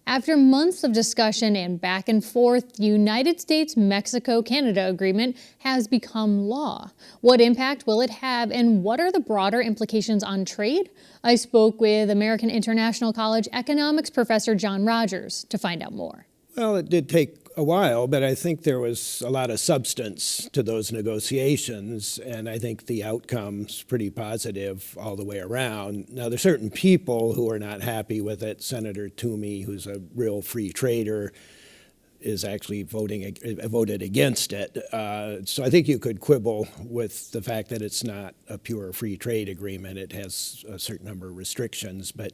After months of discussion and back and forth, the United States-Mexico-Canada agreement has become law. What impact will it have, and what are the broader implications on trade? I spoke with American International College economics professor John Rogers to find out more. Well, it did take a while, but I think there was a lot of substance to those negotiations, and I think the outcome's pretty positive all the way around. Now, there's certain people who are not happy with it. Senator Toomey, who's a real free trader, is actually voted against it. So I think you could quibble with the fact that it's not a pure free trade agreement. It has a certain number of restrictions, but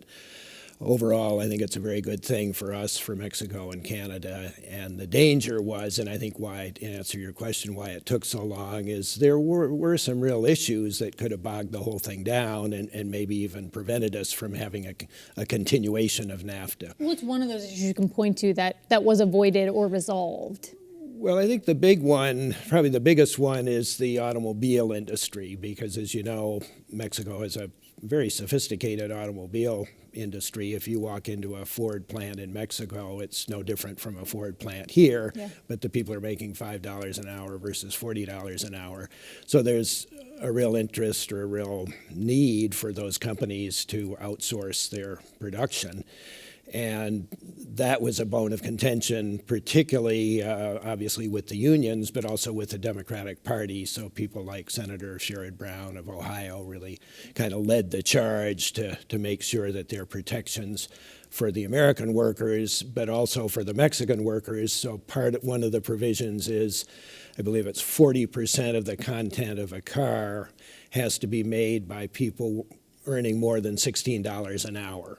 overall, I think it's a very good thing for us, for Mexico and Canada. And the danger was, and I think why, to answer your question, why it took so long, is there were some real issues that could have bogged the whole thing down and maybe even prevented us from having a continuation of NAFTA. What's one of those issues you can point to that was avoided or resolved? Well, I think the big one, probably the biggest one, is the automobile industry, because as you know, Mexico has a very sophisticated automobile industry. If you walk into a Ford plant in Mexico, it's no different from a Ford plant here, but the people are making $5 an hour versus $40 an hour. So there's a real interest or a real need for those companies to outsource their production. And that was a bone of contention, particularly, obviously, with the unions, but also with the Democratic Party. So people like Senator Sherrod Brown of Ohio really kind of led the charge to make sure that there are protections for the American workers, but also for the Mexican workers. So one of the provisions is, I believe it's 40% of the content of a car has to be made by people earning more than $16 an hour.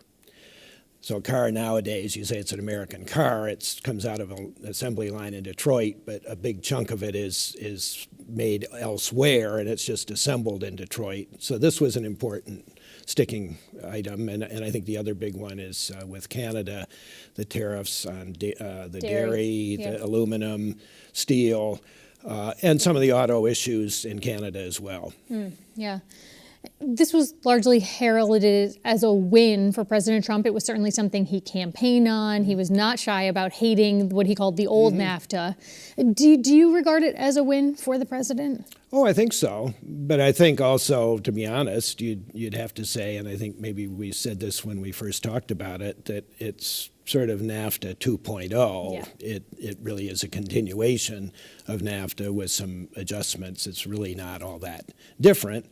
So a car nowadays, you say it's an American car, it comes out of an assembly line in Detroit, but a big chunk of it is made elsewhere, and it's just assembled in Detroit. So this was an important sticking item, and I think the other big one is with Canada, the tariffs on the dairy, the aluminum, steel, and some of the auto issues in Canada as well. Yeah. This was largely heralded as a win for President Trump. It was certainly something he campaigned on. He was not shy about hating what he called the old NAFTA. Do you regard it as a win for the president? Oh, I think so. But I think also, to be honest, you'd have to say, and I think maybe we said this when we first talked about it, that it's sort of NAFTA 2.0. Yeah. It really is a continuation of NAFTA with some adjustments. It's really not all that different,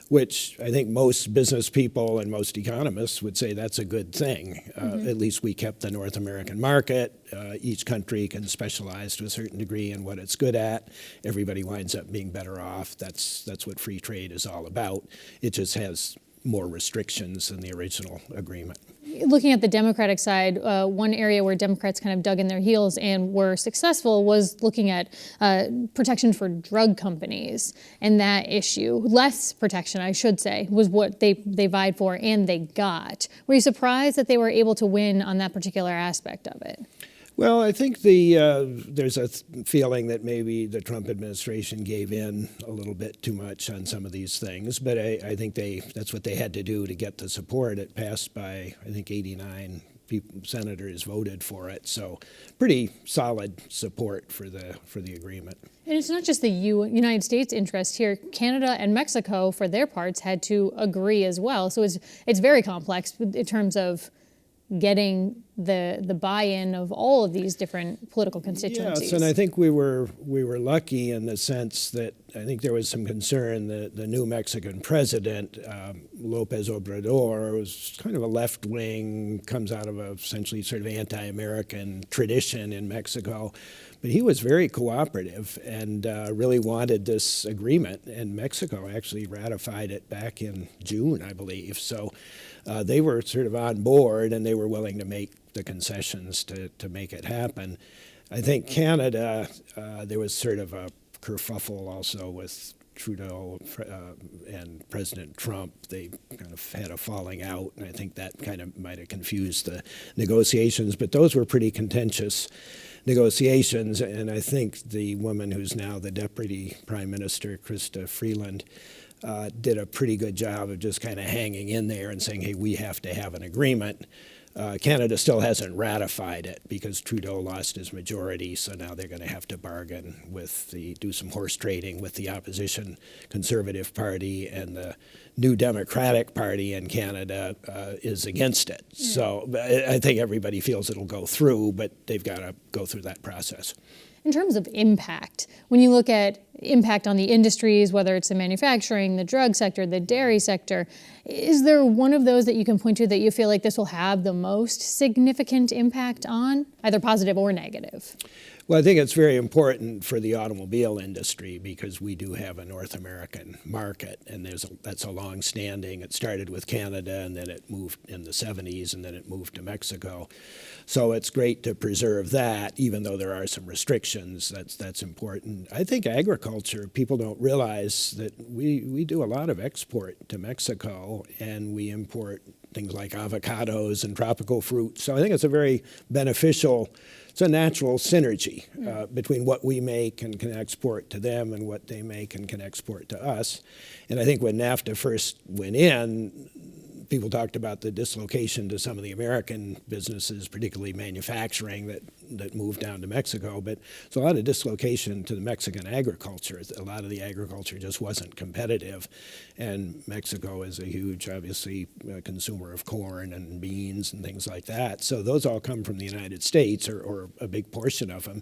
which I think most business people and most economists would say that's a good thing. At least we kept the North American market. Each country can specialize to a certain degree in what it's good at. Everybody winds up being better off. That's what free trade is all about. It just has more restrictions than the original agreement. Looking at the Democratic side, one area where Democrats kind of dug in their heels and were successful was looking at protection for drug companies. And that issue, less protection, I should say, was what they vied for and they got. Were you surprised that they were able to win on that particular aspect of it? Well, I think there's a feeling that maybe the Trump administration gave in a little bit too much on some of these things, but I think that's what they had to do to get the support. It passed by, I think, 89 senators voted for it, so pretty solid support for the agreement. And it's not just the United States interest here. Canada and Mexico, for their parts, had to agree as well. So it's very complex in terms of getting the buy-in of all of these different political constituencies. Yes, and I think we were lucky in the sense that I think there was some concern that the new Mexican president, Lopez Obrador, was kind of a left-wing, comes out of a essentially sort of anti-American tradition in Mexico. But he was very cooperative and really wanted this agreement, and Mexico actually ratified it back in June, I believe. So they were sort of on board, and they were willing to make the concessions to make it happen. I think Canada, there was sort of a kerfuffle also with Trudeau and President Trump. They kind of had a falling out, and I think that kind of might have confused the negotiations, but those were pretty contentious negotiations, and I think the woman who's now the Deputy Prime Minister, Chrystia Freeland, did a pretty good job of just kind of hanging in there and saying, hey, we have to have an agreement. Canada still hasn't ratified it because Trudeau lost his majority, so now they're going to have to bargain do some horse trading with the opposition Conservative Party, and the new Democratic Party in Canada is against it. So I think everybody feels it'll go through, but they've got to go through that process. In terms of impact, when you look at impact on the industries, whether it's the manufacturing, the drug sector, the dairy sector, is there one of those that you can point to that you feel like this will have the most significant impact on, either positive or negative? Well, I think it's very important for the automobile industry because we do have a North American market, and that's a long-standing. It started with Canada, and then it moved in the 70s, and then it moved to Mexico. So it's great to preserve that, even though there are some restrictions. That's important. I think agriculture, people don't realize that we do a lot of export to Mexico, and we import things like avocados and tropical fruit. So I think it's a very beneficial. It's a natural synergy between what we make and can export to them and what they make and can export to us. And I think when NAFTA first went in, people talked about the dislocation to some of the American businesses, particularly manufacturing, that moved down to Mexico. But there's a lot of dislocation to the Mexican agriculture. A lot of the agriculture just wasn't competitive. And Mexico is a huge, obviously, consumer of corn and beans and things like that. So those all come from the United States, or a big portion of them.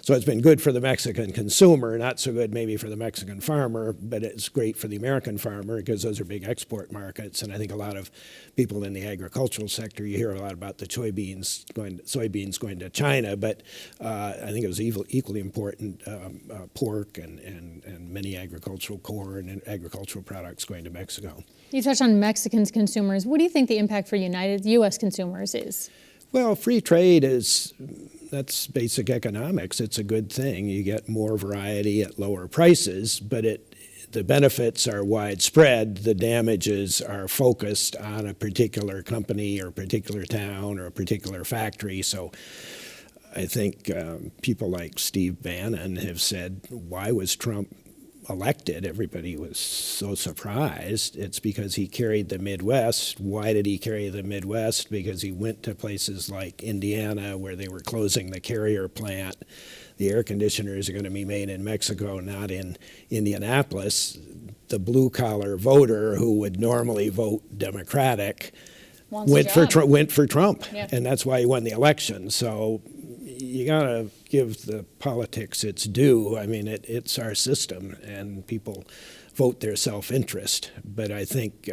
So it's been good for the Mexican consumer, not so good maybe for the Mexican farmer, but it's great for the American farmer because those are big export markets. And I think a lot of people in the agricultural sector, you hear a lot about the soybeans going to China, but I think it was equally important, pork and many agricultural corn and agricultural products going to Mexico. You touched on Mexican consumers. What do you think the impact for U.S. consumers is? Well, free trade that's basic economics. It's a good thing. You get more variety at lower prices, but the benefits are widespread. The damages are focused on a particular company or a particular town or a particular factory. So I think people like Steve Bannon have said, why was Trump elected? Everybody was so surprised. It's because he carried the Midwest. Why did he carry the Midwest? Because he went to places like Indiana where they were closing the Carrier plant. The air conditioners are going to be made in Mexico, not in Indianapolis. The blue-collar voter who would normally vote Democratic went for Trump, yeah. And that's why he won the election. So you got to give the politics its due. I mean, it's our system, and people vote their self-interest. But I think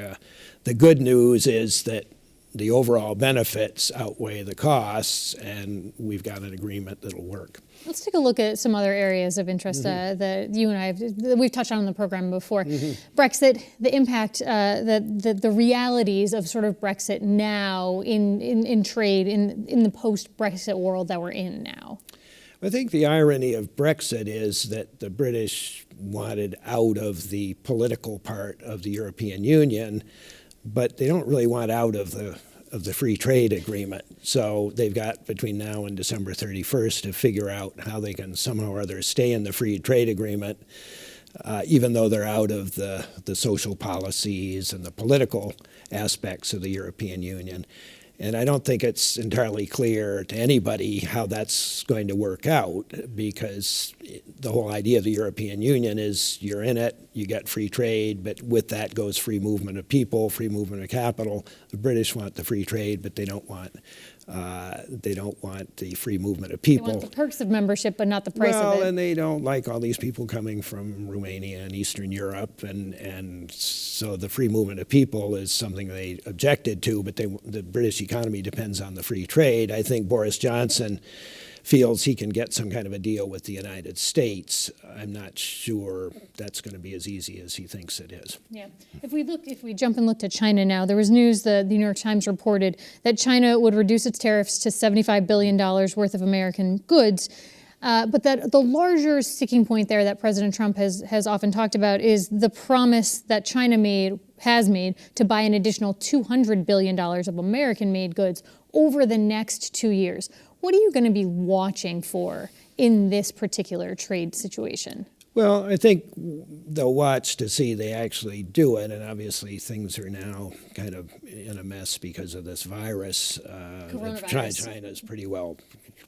the good news is that the overall benefits outweigh the costs, and we've got an agreement that'll work. Let's take a look at some other areas of interest that you and I we've touched on the program before. Brexit, the impact, the realities of sort of Brexit now in trade in the post-Brexit world that we're in now. I think the irony of Brexit is that the British wanted out of the political part of the European Union, but they don't really want out of the free trade agreement. So they've got between now and December 31st to figure out how they can somehow or other stay in the free trade agreement, even though they're out of the social policies and the political aspects of the European Union. And I don't think it's entirely clear to anybody how that's going to work out, because the whole idea of the European Union is you're in it, you get free trade, but with that goes free movement of people, free movement of capital. The British want the free trade, but they don't want the free movement of people. They want the perks of membership, but not the price of it. Well, and they don't like all these people coming from Romania and Eastern Europe, and so the free movement of people is something they objected to, but the British economy depends on the free trade. I think Boris Johnson feels he can get some kind of a deal with the United States. I'm not sure that's going to be as easy as he thinks it is. Yeah. If we jump and look to China now, there was news that the New York Times reported that China would reduce its tariffs to $75 billion worth of American goods. But that the larger sticking point there that President Trump has often talked about is the promise that China has made to buy an additional $200 billion of American-made goods over the next 2 years. What are you going to be watching for in this particular trade situation? Well, I think they'll watch to see they actually do it, and obviously things are now kind of in a mess because of this virus. Coronavirus. China's pretty well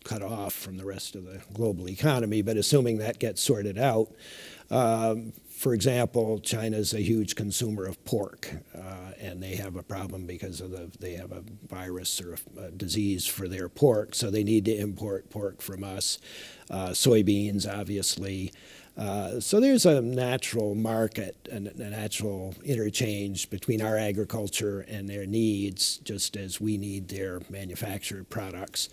cut off from the rest of the global economy, but assuming that gets sorted out, for example, China's a huge consumer of pork, and they have a problem because of they have a virus or a disease for their pork, so they need to import pork from us. Soybeans, obviously. So there's a natural market and a natural interchange between our agriculture and their needs, just as we need their manufactured products.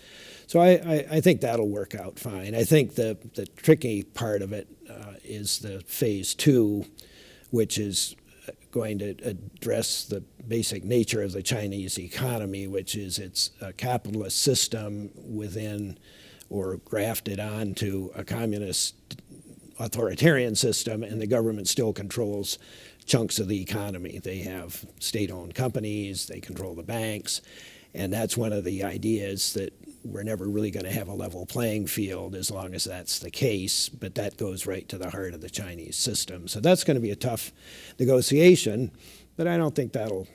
So I think that'll work out fine. I think the tricky part of it is the phase two, which is going to address the basic nature of the Chinese economy, which is it's a capitalist system within or grafted onto a communist authoritarian system, and the government still controls chunks of the economy. They have state-owned companies, they control the banks, and that's one of the ideas that we're never really going to have a level playing field as long as that's the case, but that goes right to the heart of the Chinese system. So that's going to be a tough negotiation, but I don't think that'll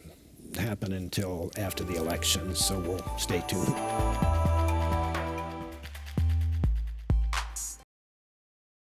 happen until after the elections, so we'll stay tuned.